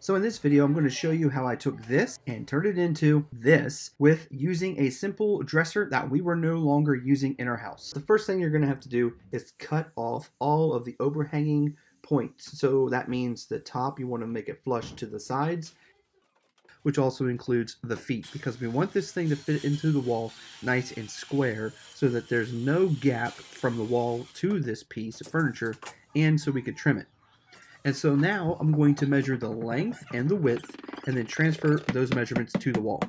So in this video, I'm going to show you how I took this and turned it into this with using a simple dresser that we were no longer using in our house. The first thing you're going to have to do is cut off all of the overhanging points. So that means the top, you want to make it flush to the sides, which also includes the feet, because we want this thing to fit into the wall nice and square so that there's no gap from the wall to this piece of furniture, and so we could trim it. And so now I'm going to measure the length and the width and then transfer those measurements to the wall.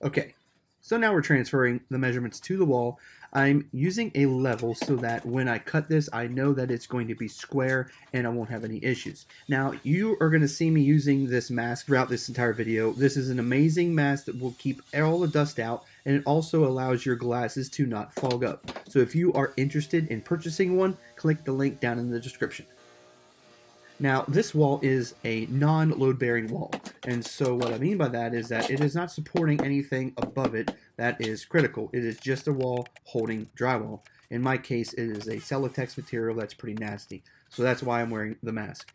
Okay, so now we're transferring the measurements to the wall. I'm using a level so that when I cut this, I know that it's going to be square and I won't have any issues. Now, you are going to see me using this mask throughout this entire video. This is an amazing mask that will keep all the dust out, and it also allows your glasses to not fog up. So if you are interested in purchasing one, click the link down in the description. Now, this wall is a non-load bearing wall, and so what I mean by that is that it is not supporting anything above it that is critical. It is just a wall holding drywall. In my case, it is a Celotex material that's pretty nasty, so that's why I'm wearing the mask.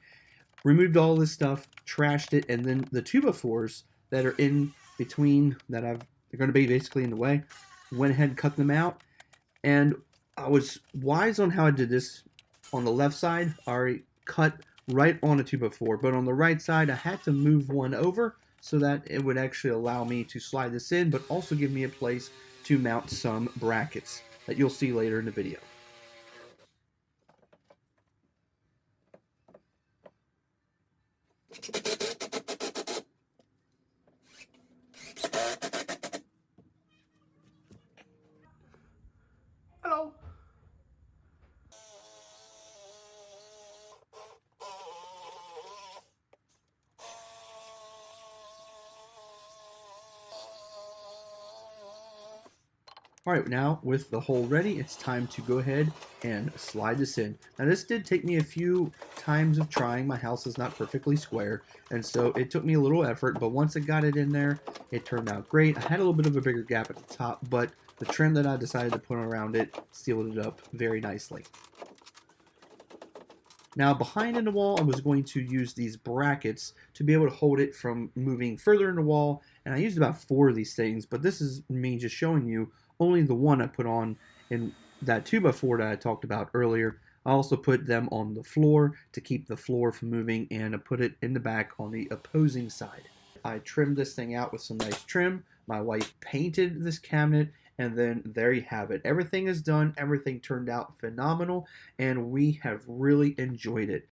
Removed all this stuff, trashed it, and then the 2x4s that are in between they're going to be basically in the way, went ahead and cut them out, and I was wise on how I did this. On the left side, I already cut right on a 2x4, but on the right side I had to move one over so that it would actually allow me to slide this in, but also give me a place to mount some brackets that you'll see later in the video. Hello. Alright, now with the hole ready, it's time to go ahead and slide this in. Now this did take me a few times of trying. My house is not perfectly square, and so it took me a little effort, but once I got it in there, it turned out great. I had a little bit of a bigger gap at the top, but the trim that I decided to put around it sealed it up very nicely. Now behind in the wall, I was going to use these brackets to be able to hold it from moving further in the wall, and I used about 4 of these things, but this is me just showing you only the one I put on in that 2x4 that I talked about earlier. I also put them on the floor to keep the floor from moving, and I put it in the back on the opposing side. I trimmed this thing out with some nice trim. My wife painted this cabinet, and then there you have it. Everything is done. Everything turned out phenomenal, and we have really enjoyed it.